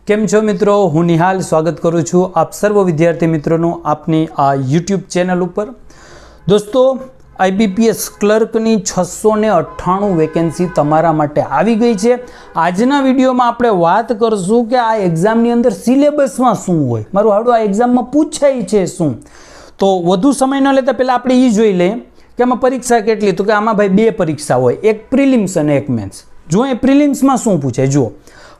કેમ છો મિત્રો, હું નિહાલ સ્વાગત કરું છું આપ સર્વ વિદ્યાર્થી મિત્રોનું આપની આ યુટ્યુબ ચેનલ ઉપર। દોસ્તો, IBPS ક્લર્કની 698 વેકેન્સી તમારા માટે આવી ગઈ છે। આજના વિડીયોમાં આપણે વાત કરશું કે આ એક્ઝામની અંદર સિલેબસમાં શું હોય, મારું હાડું આ એક્ઝામમાં પૂછાય છે શું। તો વધુ સમય ન લેતા પહેલાં આપણે એ જોઈ લઈએ કે આમાં પરીક્ષા કેટલી। તો કે આમાં ભાઈ બે પરીક્ષા હોય, એક પ્રિલિમ્સ અને એક મેન્સ। જો એ પ્રિલિમ્સમાં શું પૂછાય, જુઓ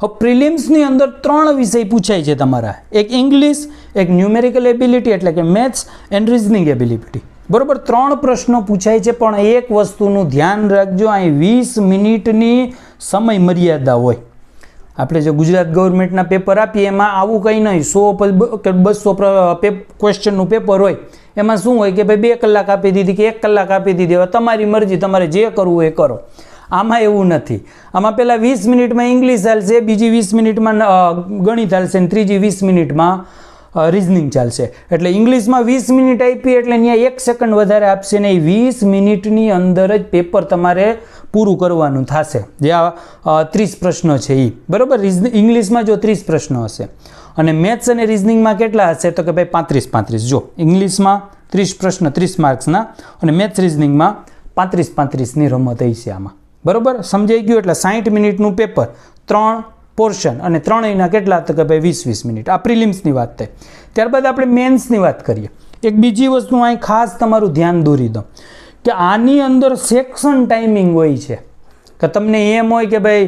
હવે પ્રિલિમ્સની અંદર 3 વિષય પૂછાય છે તમારા, એક ઇંગ્લિશ, એક ન્યુમેરિકલ એબિલિટી એટલે કે મેથ્સ એન્ડ રીઝનિંગ એબિલિટી, બરોબર। 3 પ્રશ્નો પૂછાય છે, પણ એક વસ્તુનું ધ્યાન રાખજો, અહીં 20 મિનિટની સમય મર્યાદા હોય। આપણે જે ગુજરાત ગવર્મેન્ટના પેપર આપીએ એમાં આવું કંઈ નહીં, 100 કે 200 ક્વેશ્ચનનું પેપર હોય, એમાં શું હોય કે ભાઈ 2 કલાક આપી દીધી કે 1 કલાક આપી દીધી, હવે તમારી મરજી, તમારે જે કરવું એ કરો। આમાં એવું નથી, આમાં પહેલાં 20 મિનિટમાં ઇંગ્લિશ ચાલશે, બીજી 20 મિનિટમાં ગણિત ચાલશે અને ત્રીજી 20 મિનિટમાં રીઝનિંગ ચાલશે। એટલે ઇંગ્લિશમાં 20 મિનિટ આપી એટલે ત્યાં 1 સેકન્ડ વધારે આપશે ને, 20 મિનિટની અંદર જ પેપર તમારે પૂરું કરવાનું થશે, જે આ 30 પ્રશ્નો છે એ, બરાબર। ઇંગ્લિશમાં જો 30 પ્રશ્નો હશે અને મેથ્સ અને રીઝનિંગમાં કેટલા હશે તો કે ભાઈ 35 જો ઇંગ્લિશમાં 30 પ્રશ્ન 30 માર્ક્સના અને મેથ્સ રીઝનિંગમાં 35ની રમત હશે આમાં, બરોબર। સમજાઈ ગયું? એટલે 60 મિનિટનું પેપર, 3 પોર્શન અને ત્રણેયના કેટલા તો કે ભાઈ 20 મિનિટ। આ પ્રિલિમ્સની વાત થઈ। ત્યારબાદ આપણે મેન્સની વાત કરીએ। એક બીજી વસ્તુ અહીં ખાસ તમારું ધ્યાન દોરી દો કે આની અંદર સેક્શન ટાઈમિંગ હોય છે, કે તમને એમ હોય કે ભાઈ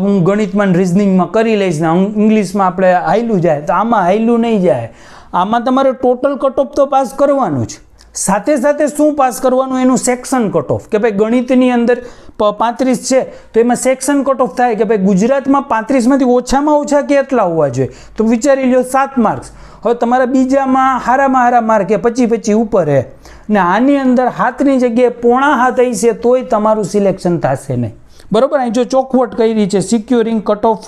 હું ગણિતમાં રીઝનિંગમાં કરી લઈશ ને હું ઇંગ્લિશમાં આપણે હાયલું જાય, તો આમાં હાયલું નહીં જાય। આમાં તમારે ટોટલ કટ ઓફ તો પાસ કરવાનું જ, સાથે સાથે શું પાસ કરવાનું એનું સેક્શન કટ ઓફ, કે ભાઈ ગણિતની અંદર 35 છે તો એમાં સેક્શન કટ ઓફ થાય કે ભાઈ ગુજરાતમાં 35માંથી ઓછામાં ઓછા કેટલા હોવા જોઈએ, તો વિચારી લો 7 માર્ક્સ। હવે તમારા બીજામાં હારા માર્ક એ 25 ઉપર હે ને આની અંદર હાથની જગ્યાએ પોણા હાથ હશે તોય તમારું સિલેક્શન થશે નહીં, બરોબર। અહીં જો ચોખવટ કરી છે, securing cut off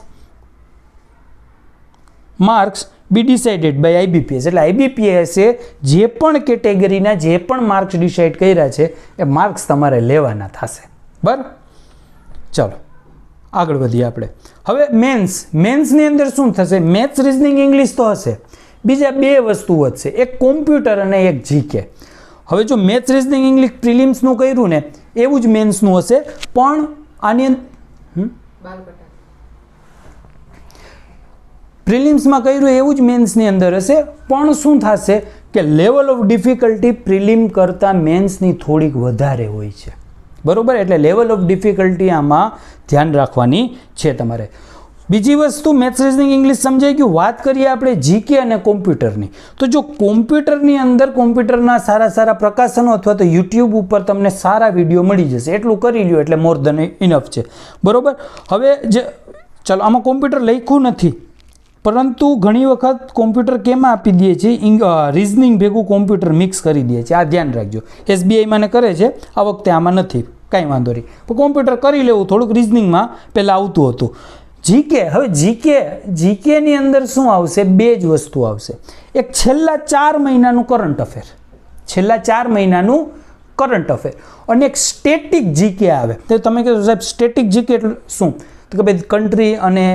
marks be decided by IBPS, એટલે IBPS એ જે પણ કેટેગરીના જે પણ માર્ક્સ ડિસાઇડ કર્યા છે એ માર્ક્સ તમારે લેવાના થશે, બરાબર। ચાલો આગળ વધીએ આપણે। હવે મેન્સની અંદર શું થશે, મેથ્સ રીઝનિંગ ઇંગ્લિશ તો હશે, બીજા 2 વસ્તુ વધશે, એક કોમ્પ્યુટર અને એક GK। હવે જો મેથ્સ રીઝનિંગ ઇંગ્લિશ પ્રિલિમ્સનું કર્યું ને એવું જ મેન્સનું હશે, પણ આની પ્રિલિમ્સમાં કર્યું એવું જ મેન્સની અંદર હશે, પણ શું થશે કે લેવલ ઓફ ડિફિકલ્ટી પ્રિલિમ કરતાં મેન્સની થોડીક વધારે હોય છે, બરોબર। એટલે લેવલ ઓફ ડિફિકલ્ટી આમાં ધ્યાન રાખવાની છે તમારે। બીજી વસ્તુ મેથ્સ રીઝનિંગ ઇંગ્લિશ સમજાઈ ગયું। વાત કરીએ આપણે GK અને કોમ્પ્યુટરની, તો જો કોમ્પ્યુટરની અંદર કોમ્પ્યુટરના સારા પ્રકાશનો અથવા તો યુટ્યુબ ઉપર તમને સારા વિડીયો મળી જશે, એટલું કરી લ્યો એટલે મોર ધેન ઇનફ છે, બરોબર। હવે જે ચાલો આમાં કોમ્પ્યુટર લખ્યું નથી, પરંતુ ઘણી વખત કોમ્પ્યુટર કેમાં આપી દે છે, રીઝનિંગ ભેગું કોમ્પ્યુટર મિક્સ કરી દે છે, આ ધ્યાન રાખજો। SBIમાં ને કરે છે, આ વખતે આમાં નથી, કાંઈ વાંધો નહીં, પણ કોમ્પ્યુટર કરી લેવું, થોડુંક રીઝનિંગમાં પહેલાં આવતું હતું। GK, હવે GKની અંદર શું આવશે, 2 જ વસ્તુ આવશે, એક છેલ્લા 4 મહિનાનું કરંટ અફેર, અને એક સ્ટેટિક GK આવે। તો તમે કહેશો સાહેબ સ્ટેટિક GK એટલે શું, તો કે ભાઈ કન્ટ્રી અને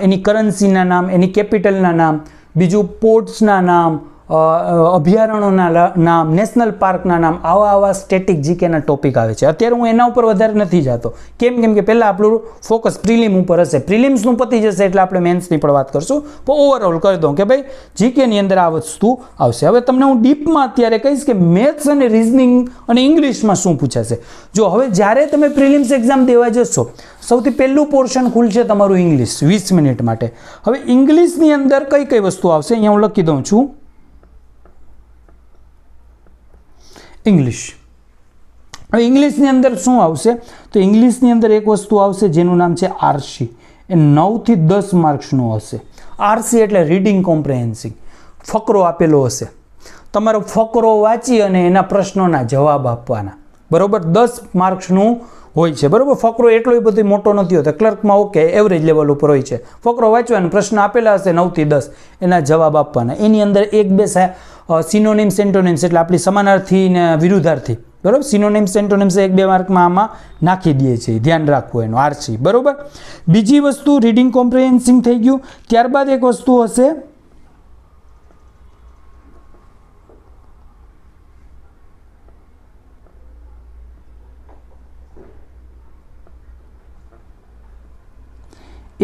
એની કરન્સીના નામ, એની કેપિટલના નામ, બીજું પોર્ટ્સના નામ, અભયારણ્યોના નામ, નેશનલ પાર્કના નામ, આવા સ્ટેટિક GKના ટોપિક આવે છે। અત્યારે હું એના ઉપર વધારે નથી જતો, કેમ કે પહેલાં આપણું ફોકસ પ્રિલિમ ઉપર હશે, પ્રિલિમ્સનું પતી જશે એટલે આપણે મેન્સની પણ વાત કરશું, પણ ઓવરઓલ કરી દઉં કે ભાઈ GKની અંદર આ વસ્તુ આવશે। હવે તમને હું ડીપમાં અત્યારે કહીશ કે મેથ્સ અને રીઝનિંગ અને ઇંગ્લિશમાં શું પૂછાશે। જો હવે જ્યારે તમે પ્રિલિમ્સ એક્ઝામ દેવા જશો, સૌથી પહેલું પોર્શન ખુલશે તમારું ઇંગ્લિશ 20 મિનિટ માટે। હવે ઇંગ્લિશની અંદર કઈ વસ્તુ આવશે, અહીંયા હું લખી દઉં છું ઇંગ્લિશ। હવે ઇંગ્લિશની અંદર શું આવશે, તો ઇંગ્લિશની અંદર એક વસ્તુ આવશે જેનું નામ છે RC, એ 9 થી 10 માર્ક્સનું હશે। RC એટલે રીડિંગ કોમ્પ્રિહેન્સિંગ, ફકરો આપેલો હશે, તમારો ફકરો વાંચી અને એના પ્રશ્નોના જવાબ આપવાના, બરોબર। 10 માર્ક્સનું હોય છે, બરોબર। ફકરો એટલો બધો મોટો નથી હોતો, ક્લર્કમાં ઓકે એવરેજ લેવલ ઉપર હોય છે, ફકરો વાંચવાનો, પ્રશ્ન આપેલા હશે 9 થી 10, એના જવાબ આપવાના। એની અંદર 1-2 સિનોનિમ્સ એન્ટોનિમ્સ એટલે આપણી સમાનાર્થી ને વિરુદ્ધાર્થી બરાબર. સિનોનિમ્સ એન્ટોનિમ્સ 1-2 માર્કમાં આમાં નાખી દઈએ છીએ, ધ્યાન રાખવું એનું આરસી. બરાબર. બીજી વસ્તુ રીડિંગ કોમ્પ્રિહેન્સિંગ થઈ ગયું. ત્યારબાદ એક વસ્તુ હશે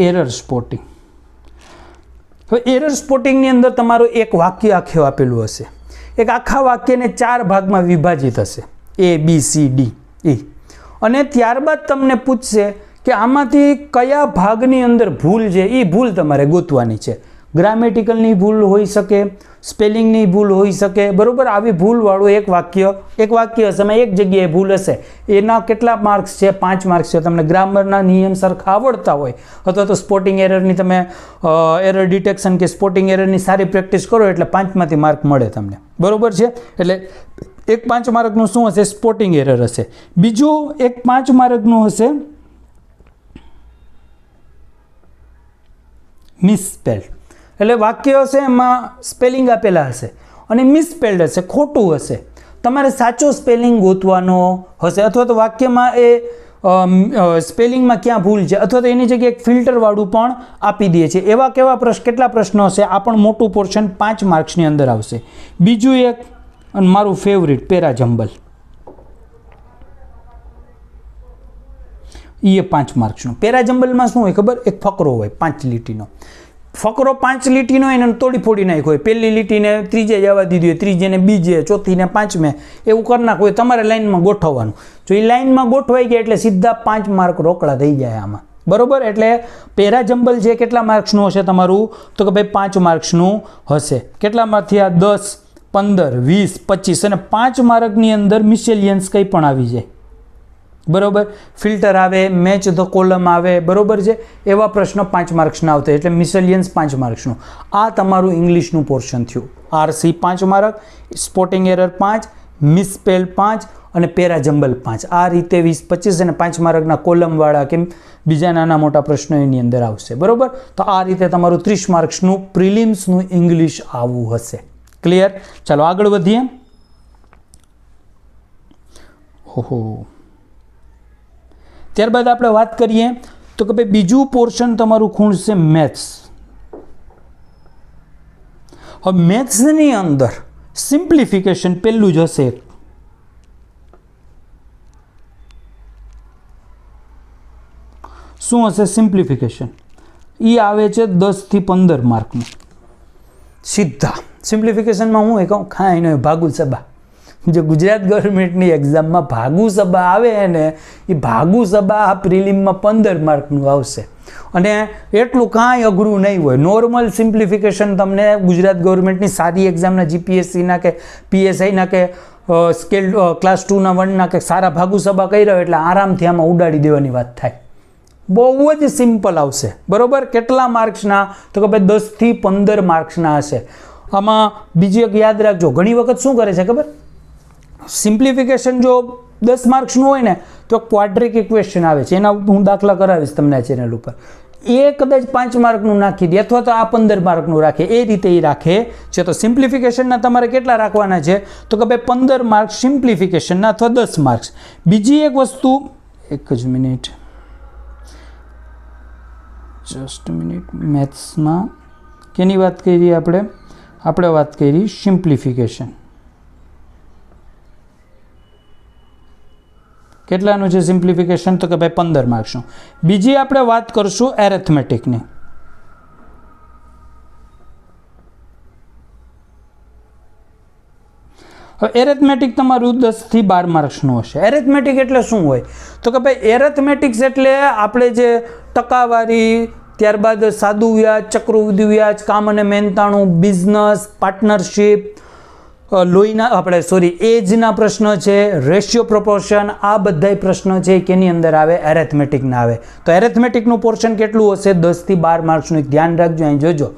એરર સ્પોટિંગ. હવે એરર સ્પોટિંગની અંદર તમારું એક વાક્ય આખું આપેલું હશે. એક આખા વાક્યને 4 ભાગમાં વિભાજિત હશે, ABCDE, અને ત્યારબાદ તમને પૂછશે કે આમાંથી કયા ભાગની અંદર ભૂલ છે, એ ભૂલ તમારે ગોતવાની છે. ગ્રામેટિકલની ભૂલ હોઈ શકે, સ્પેલિંગની ભૂલ હોઈ શકે. બરાબર. આવી ભૂલવાળું એક વાક્ય હશે, એમાં એક જગ્યાએ ભૂલ હશે. એના કેટલા માર્ક્સ છે? 5 માર્ક્સ છે. તમને ગ્રામરના નિયમ સરખા આવડતા હોય અથવા તો સ્પોટિંગ એરરની તમે એરર ડિટેક્શન કે સ્પોટિંગ એરરની સારી પ્રેક્ટિસ કરો એટલે 5માંથી માર્ક મળે તમને. બરાબર છે. એટલે એક 5 માર્કનું શું હશે? સ્પોટિંગ એરર હશે. બીજું એક 5 માર્કનું હશે મિસસ્પેલ્ડ. એટલે વાક્ય હશે એમાં સ્પેલિંગ આપેલા હશે અને મિસસ્પેલ્ડ હશે, ખોટું હશે. તમારે સાચો સ્પેલિંગ ગોતવાનો હશે, અથવા તો વાક્યમાં એ સ્પેલિંગમાં ક્યાં ભૂલ છે, અથવા તો એની જગ્યાએ એક ફિલ્ટરવાળું પણ આપી દે છે. એવા કેટલા પ્રશ્નો હશે? આ પણ મોટું પોર્શન 5 માર્ક્સની અંદર આવશે. બીજું એક અને મારું ફેવરિટ પેરાજમ્બલ, એ 5 માર્ક્સનું. પેરાજમ્બલમાં શું હોય ખબર? એક ફકરો હોય 5 લીટીનો. ફકરો 5 લીટીનો એને તોડી ફોડી નાખ્યો હોય. પહેલી લીટીને ત્રીજે જવા દીધી હોય, ત્રીજેને બીજે, ચોથીને 5મે, એવું કરી નાખવું હોય. તમારે લાઈનમાં ગોઠવવાનું. જો એ લાઈનમાં ગોઠવાઈ ગયા એટલે સીધા 5 માર્ક રોકડા થઈ જાય આમાં. બરાબર. એટલે પેરાજમ્બલ છે કેટલા માર્ક્સનું હશે તમારું? તો કે ભાઈ 5 માર્ક્સનું હશે. કેટલામાંથી? આ 10, 15, 20, 25 અને 5 માર્કની અંદર મિસેલિયન્સ કંઈ પણ આવી જાય. બરાબર. ફિલ્ટર આવે, મેચ ધ કોલમ આવે. બરાબર છે. એવા પ્રશ્નો 5 માર્ક્સના આવતા, એટલે મિસેલિયન્સ 5 માર્ક્સનું. આ તમારું ઇંગ્લિશનું પોર્શન થયું. આરસી 5 માર્ક, સ્પોટિંગ એરર 5, મિસસ્પેલ 5 અને પેરાજમ્બલ 5. આ રીતે 20, 25 અને 5 માર્કના કોલમવાળા કે બીજા નાના મોટા પ્રશ્નો એની અંદર આવશે. બરાબર. તો આ રીતે તમારું 30 માર્ક્સનું પ્રિલિમ્સનું ઇંગ્લિશ આવું હશે. ક્લિયર? ચાલો આગળ વધીએ. ઓહો, ત્યારબાદ આપણે વાત કરીએ તો કે ભાઈ બીજું પોર્શન તમારું ખૂણશે મેથ્સ. હવે મેથ્સની અંદર સિમ્પ્લિફિકેશન પહેલું જ હશે. શું હશે સિમ્પ્લિફિકેશન? એ આવે છે 10 થી 15 માર્કનું. સીધા સિમ્પ્લિફિકેશનમાં હું કહું ખાઈ નહીં ભાગુ સબા. જો ગુજરાત ગવર્મેન્ટની એક્ઝામમાં ભાગુ સબા આવે ને, એ ભાગુ સબા આ પ્રિલિમમાં 15 માર્કનું આવશે. અને એટલું કાંઈ અઘરું નહીં હોય. નોર્મલ સિમ્પ્લિફિકેશન તમને ગુજરાત ગવર્મેન્ટની સારી એક્ઝામના જીપીએસસીના કે પીએસઆઈના કે સ્કેલ ક્લાસ 2ના 1ના કે સારા ભાગુ સબા કરી રહ્યો એટલે આરામથી આમાં ઉડાડી દેવાની વાત થાય. બહુ જ સિમ્પલ આવશે. બરાબર. કેટલા માર્ક્સના? તો કે ભાઈ 10 થી 15 માર્ક્સના હશે. આમાં બીજી એક યાદ રાખજો, ઘણી વખત શું કરે છે ખબર? સિમ્પ્લિફિકેશન જો 10 માર્ક્સનું હોય ને તો ક્વાડ્રિક ઇક્વેશન આવે છે, એના હું દાખલા કરાવીશ તમને આ ચેનલ ઉપર. એ કદાચ 5 માર્કનું નાખી દે અથવા તો આ 15 માર્કનું રાખે, એ રીતે એ રાખે છે. તો સિમ્પ્લિફિકેશનના તમારે કેટલા રાખવાના છે? તો કે ભાઈ 15 માર્ક્સ સિમ્પ્લિફિકેશનના અથવા 10 માર્ક્સ. બીજી એક વસ્તુ, એક જ મિનિટ, જસ્ટ મિનિટ. મેથ્સમાં કેની વાત કરી આપણે વાત કરી સિમ્પ્લિફિકેશન. કેટલાનું છે સિમ્પ્લિફિકેશન? તો કે ભાઈ 15 માર્ક્સનું. બીજી આપણે વાત કરશું એરેથમેટિકની. હવે એરેથમેટિક તમારું 10 થી 12 માર્ક્સનું હશે. એરેથમેટિક એટલે શું હોય? તો કે ભાઈ એરેથમેટિક્સ એટલે આપણે જે ટકાવારી, ત્યારબાદ સાદું વ્યાજ, ચક્રવૃદ્ધિ વ્યાજ, કામ અને મહેનતાણું, બિઝનેસ, પાર્ટનરશિપ, લોહીના એજના પ્રશ્ન છે, રેશિયો પ્રોપોર્શન, આ બધાય પ્રશ્નો છે કેની અંદર આવે? એરેથમેટિકના આવે. તો એરેથમેટિકનું પોર્શન કેટલું હશે? 10 થી 12 માર્ક્સનું. ધ્યાન રાખજો, અહીં જોજો.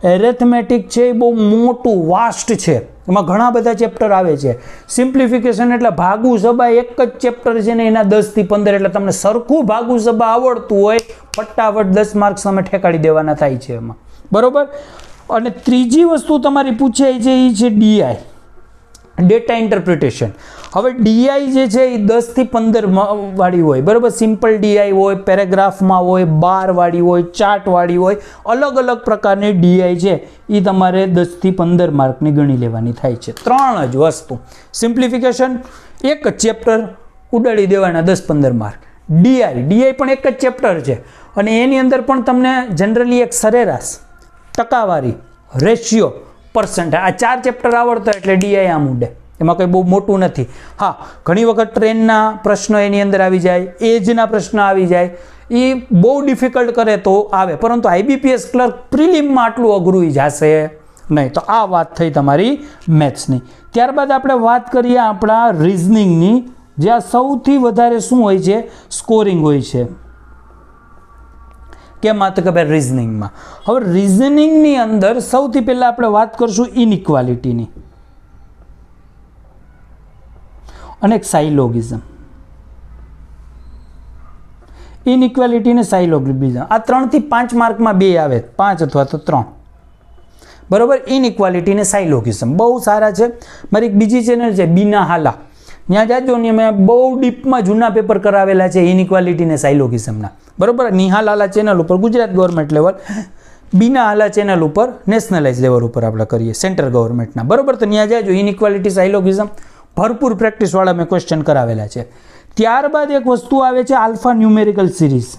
એરેથમેટિક છે એ બહુ મોટું વાસ્ટ છે, એમાં ઘણા બધા ચેપ્ટર આવે છે. સિમ્પ્લિફિકેશન એટલે ભાગુ સબા એક જ ચેપ્ટર છે ને, એના 10 થી 15. એટલે તમને સરખું ભાગુ સબા આવડતું હોય ફટાફટ 10 માર્ક્સ તમે ઠેકાડી દેવાના થાય છે એમાં. બરોબર. અને ત્રીજી વસ્તુ તમારી પૂછાય છે એ છે ડીઆઈ. Data interpretation. હવે ડીઆઈ જે છે એ 10 થી 15 વાળી હોય, બરાબર. સિમ્પલ ડીઆઈ હોય, પેરેગ્રાફમાં હોય, બાર વાળી હોય, ચાર્ટ વાળી હોય, અલગ અલગ પ્રકારની ડીઆઈ છે એ તમારે 10 થી 15 માર્કની ગણી લેવાની થાય છે. 3 જ વસ્તુ. સિમ્પ્લિફિકેશન એક જ ચેપ્ટર ઉડાડી દેવાના 10-15 માર્ક. ડીઆઈ પણ એક જ ચેપ્ટર છે અને એની અંદર પણ તમને જનરલી એક સરેરાશ, ટકાવારી, રેશિયો, પર્સન્ટ, આ 4 ચેપ્ટર આવડતા એટલે ડીઆઈ આમ ઉડે, એમાં કંઈ બહુ મોટું નથી. હા, ઘણી વખત ટ્રેનના પ્રશ્નો એની અંદર આવી જાય, એજના પ્રશ્નો આવી જાય, એ બહુ ડિફિકલ્ટ કરે તો આવે, પરંતુ આઈબીપીએસ ક્લર્ક પ્રિલિમમાં આટલું અઘરું જશે નહીં. તો આ વાત થઈ તમારી મેથ્સની. ત્યારબાદ આપણે વાત કરીએ આપણા રિઝનિંગની, જ્યાં સૌથી વધારે શું હોય છે? સ્કોરિંગ હોય છે. કેમ? આ તો કે ભાઈ રિઝનિંગમાં. હવે રિઝનિંગની અંદર સૌથી પહેલાં આપણે વાત કરશું ઇનઇક્વાલિટીની અને એક સાયલોગિઝમ. ઇનઇક્વાલિટી અને સાયલોગિઝમ આ 3 થી 5 માર્કમાં 2 આવે, 5 અથવા તો 3, બરાબર. ઇનઇક્વાલિટી અને સાયલોગિઝમ બહુ સારા છે. મારી એક બીજી ચેનલ છે બીના હાલા, ત્યાં જાજો ને મેં બહુ ડીપમાં જૂના પેપર કરાવેલા છે ઇનઇક્વાલિટી અને સાયલોગિઝમના, બરાબર. નિહાલ હાલા ચેનલ ઉપર ગુજરાત ગવર્મેન્ટ લેવલ, બીના હાલા ચેનલ ઉપર નેશનલાઇઝ લેવલ ઉપર આપણે કરીએ સેન્ટ્રલ ગવર્મેન્ટના, બરાબર. તો ત્યાં જાજો ઇનઇક્વાલિટી, સાયલોગિઝમ ભરપૂર પ્રેક્ટિસવાળા મેં ક્વેશ્ચન કરાવેલા છે. ત્યારબાદ એક વસ્તુ આવે છે આલ્ફા ન્યુમેરિકલ સિરીઝ.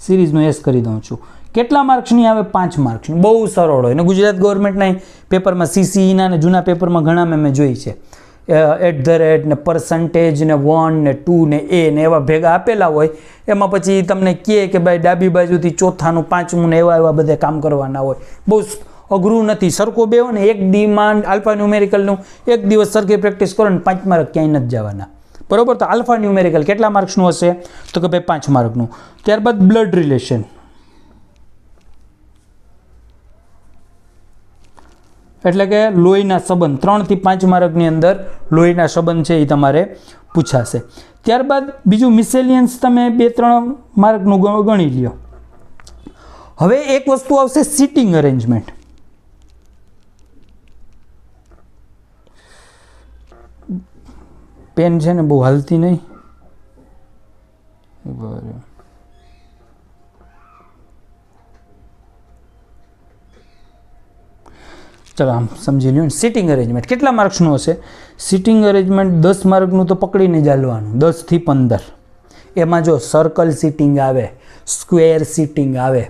સિરીઝનું એસ કરી દઉં છું. કેટલા માર્ક્સની આવે? 5 માર્ક્સની. બહુ સરળ હોય ને ગુજરાત ગવર્મેન્ટના પેપરમાં સીસીઈના ને જૂના પેપરમાં ઘણા મેં જોઈ છે. @ ને પર્સન્ટેજ ને 1 ને 2 ને એ ને એવા ભેગા આપેલા હોય. એમાં પછી તમને કહે કે ભાઈ ડાબી બાજુથી ચોથાનું, પાંચમું ને એવા બધા કામ કરવાના હોય. બહુ અઘરું નથી. સરખો બેહો ને એક ડીમાં આલ્ફા ન્યુમેરિકલનું એક દિવસ સરખી પ્રેક્ટિસ કરો ને 5 માર્ક ક્યાંય નથી જવાના, બરાબર. તો આલ્ફા ન્યુમેરિકલ કેટલા માર્ક્સનું હશે? તો કે ભાઈ 5 માર્કનું. ત્યારબાદ બ્લડ રિલેશન, એટલે કે લોહીના સંબંધ. 3 થી 5 માર્કની અંદર લોહીના સંબંધ છે એ તમારે પૂછાશે. ત્યારબાદ બીજું મિસેલિયન્સ તમે 2-3 માર્કનું ગણી લ્યો. હવે એક વસ્તુ આવશે સિટિંગ અરેન્જમેન્ટ. પેન છે ને બહુ હાલતી નહીં, ચલો આમ સમજી લ્યો. સિટિંગ અરેન્જમેન્ટ કેટલા માર્ક્સનું હશે? સિટિંગ અરેન્જમેન્ટ 10 માર્કનું તો પકડીને ચાલવાનું, 10 થી 15. એમાં જો સર્કલ સિટિંગ આવે, સ્ક્વેર સિટિંગ આવે,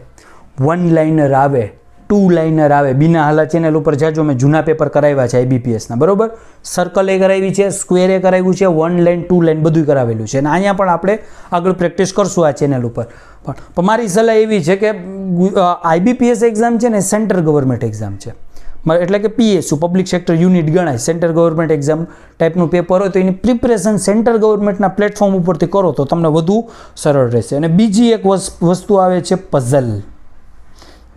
1 લાઇનર આવે, 2 લાઇનર આવે. બીના હાલા ચેનલ ઉપર જાજો મેં જૂના પેપર કરાવ્યા છે આઈબીપીએસના, બરાબર. સર્કલ એ કરાવી છે, સ્ક્વેર એ કરાવ્યું છે, 1 લાઇન 2 લાઇન બધું કરાવેલું છે. અને અહીંયા પણ આપણે આગળ પ્રેક્ટિસ કરશું આ ચેનલ ઉપર. પણ મારી સલાહ એવી છે કે આઈબીપીએસ એક્ઝામ છે ને સેન્ટ્રલ ગવર્મેન્ટ એક્ઝામ છે, એટલે કે પીએસયુ પબ્લિક સેક્ટર યુનિટ ગણાય. સેન્ટ્રલ ગવર્મેન્ટ એક્ઝામ ટાઈપનું પેપર હોય તો એની પ્રિપરેશન સેન્ટ્રલ ગવર્મેન્ટના પ્લેટફોર્મ ઉપરથી કરો તો તમને વધુ સરળ રહેશે. અને બીજી એક વસ્તુ આવે છે પઝલ.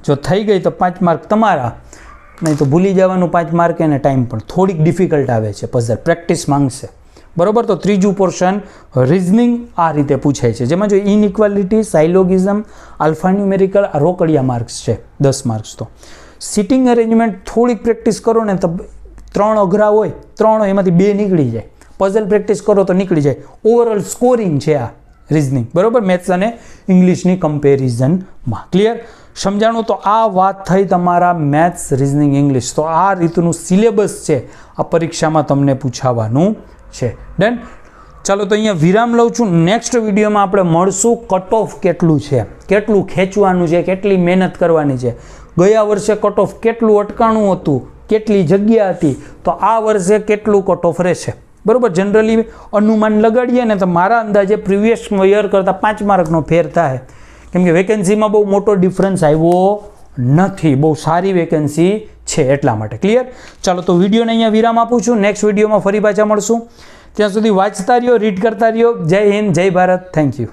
જો થઈ ગઈ તો 5 માર્ક તમારા, નહીં તો ભૂલી જવાનું 5 માર્ક. અને ટાઈમ પણ થોડીક ડિફિકલ્ટ આવે છે પઝલ, પ્રેક્ટિસ માંગશે, બરાબર. તો ત્રીજું પોર્શન રિઝનિંગ આ રીતે પૂછાય છે, જેમાં જો ઇનઇક્વાલિટી, સાયલોગિઝમ, આલ્ફા ન્યુમેરિકલ, આ રોકડિયા માર્ક્સ છે 10 માર્ક્સ. તો સિટિંગ અરેન્જમેન્ટ થોડીક પ્રેક્ટિસ કરો ને તો 3 અઘરા હોય, 3 હોય એમાંથી 2 નીકળી જાય. પઝલ પ્રેક્ટિસ કરો તો નીકળી જાય. ઓવરઓલ સ્કોરિંગ છે આ રિઝનિંગ, બરાબર. મેથ્સ અને ઇંગ્લિશની કમ્પેરિઝનમાં. ક્લિયર? સમજાણું? તો આ વાત થઈ તમારા મેથ્સ, રિઝનિંગ, ઇંગ્લિશ. તો આ રીતનું સિલેબસ છે આ પરીક્ષામાં તમને પૂછાવાનું છે. ડન? ચાલો તો અહીંયા વિરામ લઉં છું. નેક્સ્ટ વિડીયોમાં આપણે મળશું કટ ઓફ કેટલું છે, કેટલું ખેંચવાનું છે, કેટલી મહેનત કરવાની છે. ગયા વર્ષે કટ ઓફ કેટલું અટકાણું હતું, કેટલી જગ્યા હતી, તો આ વર્ષે કેટલું કટ ઓફ રહેશે, બરાબર. જનરલી અનુમાન લગાડીએ ને તો મારા અંદાજે પ્રીવિયસ યર કરતાં 5 માર્કનો ફેર થાય, કેમ કે વેકેન્સીમાં બહુ મોટો ડિફરન્સ આવ્યો નથી, બહુ સારી વેકેન્સી છે એટલા માટે. ક્લિયર? ચાલો તો વિડીયોને અહીંયા વિરામ આપું છું. નેક્સ્ટ વિડીયોમાં ફરી પાછા મળશું. ત્યાં સુધી વાંચતા રહ્યો, રીડ કરતા રહ્યો. જય હિન્દ, જય ભારત. Thank you.